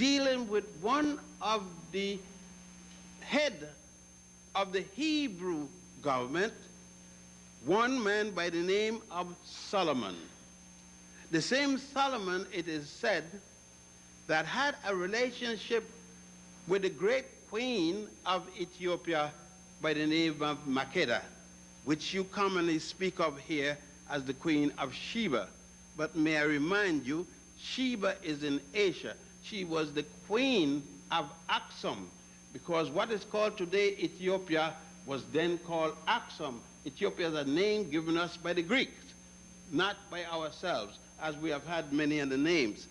dealing with one of the head of the Hebrew government, one man by the name of Solomon. The same Solomon, it is said, that had a relationship with the great queen of Ethiopia by the name of Makeda, which you commonly speak of here as the Queen of Sheba. But may I remind you, Sheba is in Asia. She was the queen of Aksum, because what is called today Ethiopia was then called Aksum. Ethiopia is a name given us by the Greeks, not by ourselves, as we have had many other names.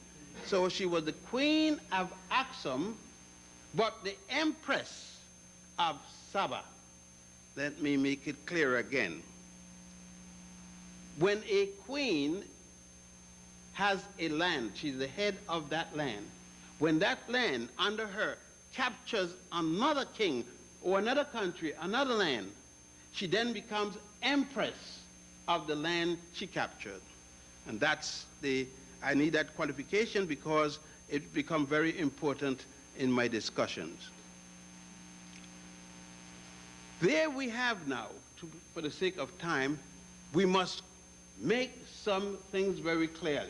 So she was the queen of Aksum, but the empress of Saba. Let me make it clear again. When a queen has a land, she's the head of that land. When that land under her captures another king or another country, another land, she then becomes empress of the land she captured. And that's I need that qualification because it becomes very important in my discussions. There we have now, for the sake of time, we must make some things very clearly.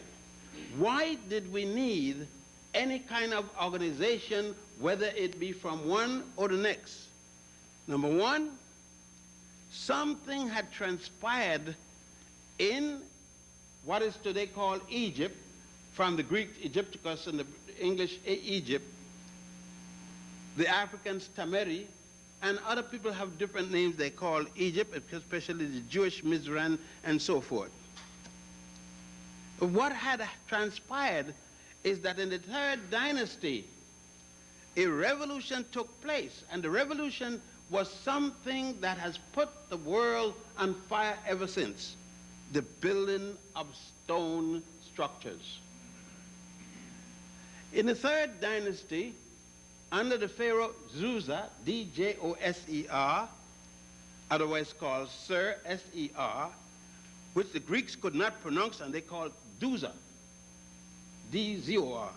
Why did we need any kind of organization, whether it be from one or the next? Number one, something had transpired in what is today called Egypt, from the Greek Egypticus and the English Egypt, the Africans Tameri, and other people have different names they call Egypt, especially the Jewish Mizraim and so forth. What had transpired is that in the third dynasty, a revolution took place, and the revolution was something that has put the world on fire ever since: the building of stone structures. In the third dynasty, under the pharaoh Djoser, D-J-O-S-E-R, otherwise called Sir, S-E-R, which the Greeks could not pronounce, and they called Djoser, D-Z-O-R.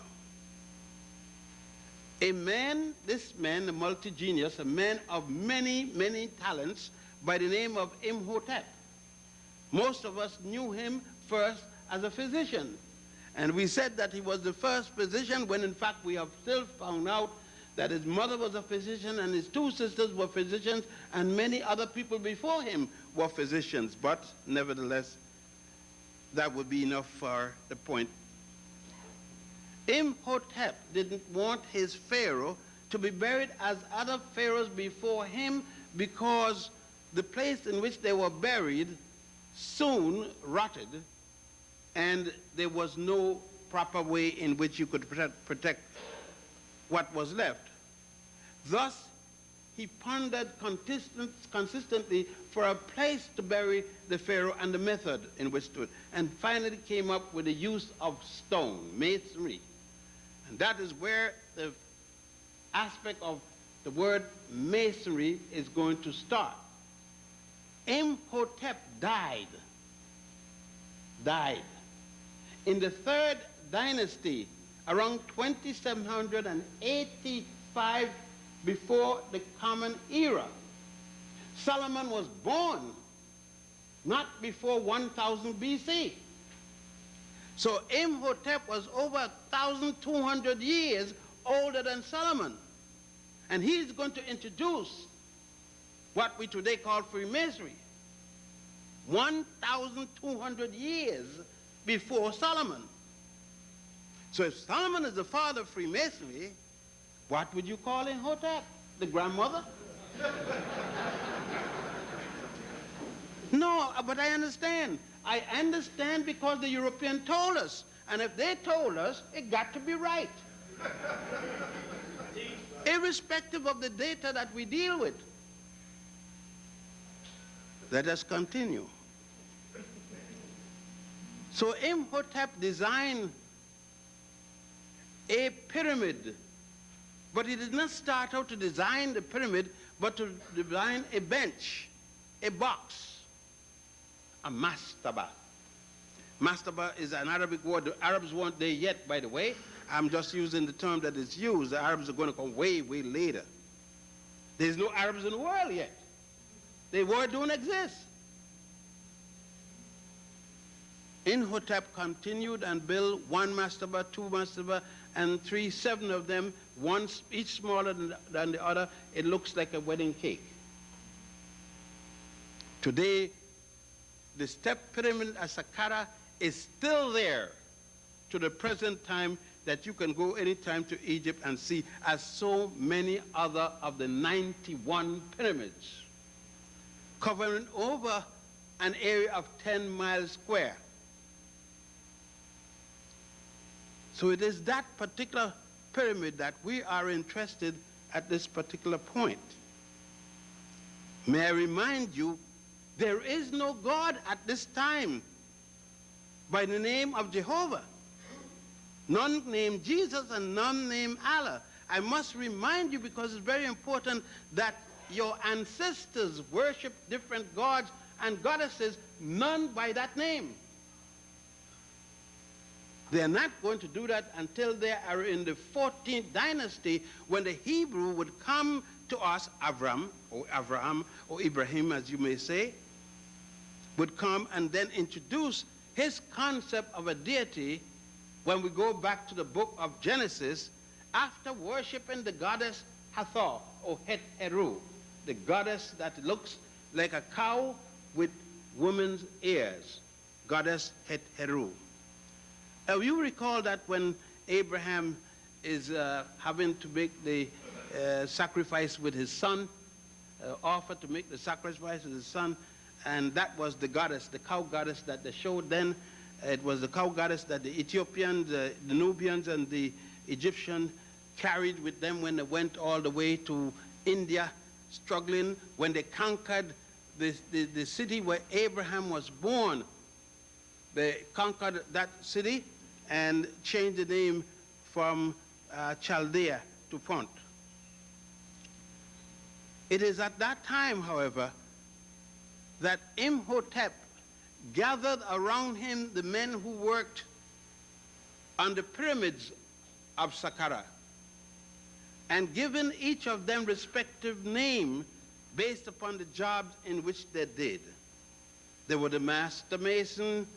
A man, this man, a multi-genius, a man of many, many talents by the name of Imhotep. Most of us knew him first as a physician. And we said that he was the first physician when in fact we have still found out that his mother was a physician and his two sisters were physicians and many other people before him were physicians. But nevertheless, that would be enough for the point. Imhotep didn't want his pharaoh to be buried as other pharaohs before him because the place in which they were buried soon rotted and there was no proper way in which you could protect what was left. Thus, he pondered consistently for a place to bury the pharaoh and the method in which to, and finally came up with the use of stone, masonry. And that is where the aspect of the word masonry is going to start. Imhotep died in the third dynasty around 2785 before the Common Era. Solomon was born not before 1000 BC. So Imhotep was over 1,200 years older than Solomon. And he's going to introduce what we today call Freemasonry. 1,200 years before Solomon. So if Solomon is the father of Freemasonry, what would you call Imhotep? The grandmother? No, but I understand. I understand because the European told us. And if they told us, it got to be right. Irrespective of the data that we deal with. Let us continue. So Imhotep designed a pyramid, but he did not start out to design the pyramid, but to design a bench, a box, a mastaba. Mastaba is an Arabic word. The Arabs weren't there yet, by the way, I'm just using the term that is used. The Arabs are going to come way, way later. There's no Arabs in the world yet. The world don't exist. Imhotep continued and built one mastaba, two mastaba, and three, seven of them, one each smaller than the other. It looks like a wedding cake. Today, the step pyramid at Saqqara is still there to the present time, that you can go anytime to Egypt and see, as so many other of the 91 pyramids, covering over an area of 10 miles square. So it is that particular pyramid that we are interested at this particular point. May I remind you, there is no God at this time by the name of Jehovah. None named Jesus and none named Allah. I must remind you, because it's very important, that your ancestors worshiped different gods and goddesses, none by that name. They're not going to do that until they are in the 14th dynasty, when the Hebrew would come to us, Abraham or Ibrahim, as you may say, would come and then introduce his concept of a deity. When we go back to the book of Genesis, after worshiping the goddess Hathor or Het-Heru, the goddess that looks like a cow with woman's ears, goddess Het-Heru. You recall that when Abraham is having to make the sacrifice with his son, offer to make the sacrifice with his son, and that was the goddess, the cow goddess that they showed then. It was the cow goddess that the Ethiopians, the Nubians, and the Egyptians carried with them when they went all the way to India, struggling. When they conquered the city where Abraham was born, they conquered that city and changed the name from Chaldea to Punt. It is at that time, however, that Imhotep gathered around him the men who worked on the pyramids of Saqqara, and given each of them respective name based upon the jobs in which they did. They were the master mason,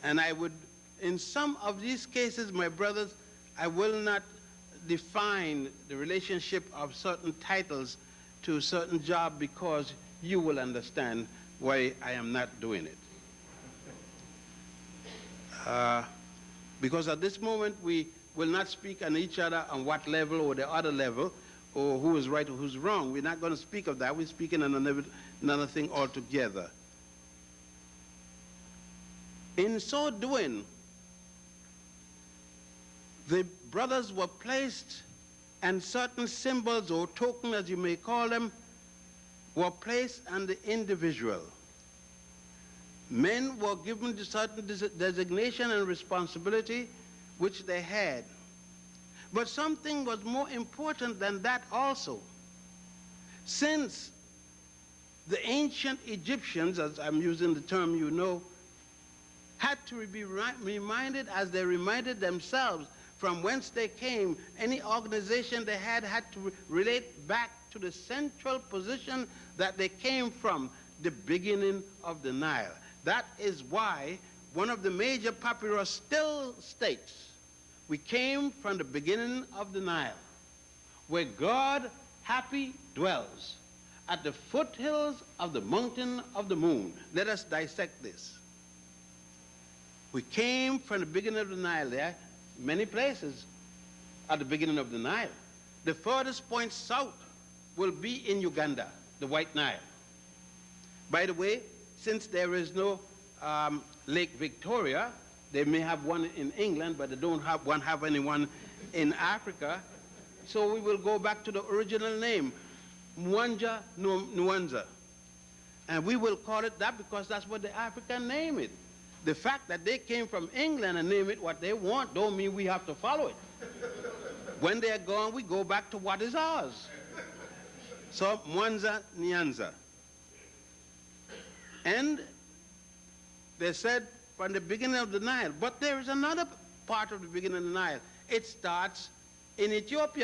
and I would, in some of these cases, my brothers, I will not define the relationship of certain titles to a certain job, because you will understand why I am not doing it. Because at this moment we will not speak on each other on what level or the other level, or who is right or who's wrong. We're not going to speak of that. We're speaking on another thing altogether. In so doing, the brothers were placed, and certain symbols or tokens, as you may call them, were placed on the individual. Men were given a certain designation and responsibility which they had. But something was more important than that also. Since the ancient Egyptians, as I'm using the term you know, had to be reminded, as they reminded themselves, from whence they came. Any organization they had to relate back to the central position that they came from, the beginning of the Nile. That is why one of the major papyrus still states, we came from the beginning of the Nile, where God happy dwells, at the foothills of the mountain of the moon. Let us dissect this. We came from the beginning of the Nile. There are many places at the beginning of the Nile. The furthest point south will be in Uganda, the White Nile. By the way, since there is no Lake Victoria, they may have one in England, but they don't have anyone in Africa. So we will go back to the original name, Mwanja Nwanza. And we will call it that because that's what the African name it. The fact that they came from England and name it what they want don't mean we have to follow it. When they're gone, we go back to what is ours. So Mwanza Nyanza. And they said from the beginning of the Nile, but there is another part of the beginning of the Nile. It starts in Ethiopia.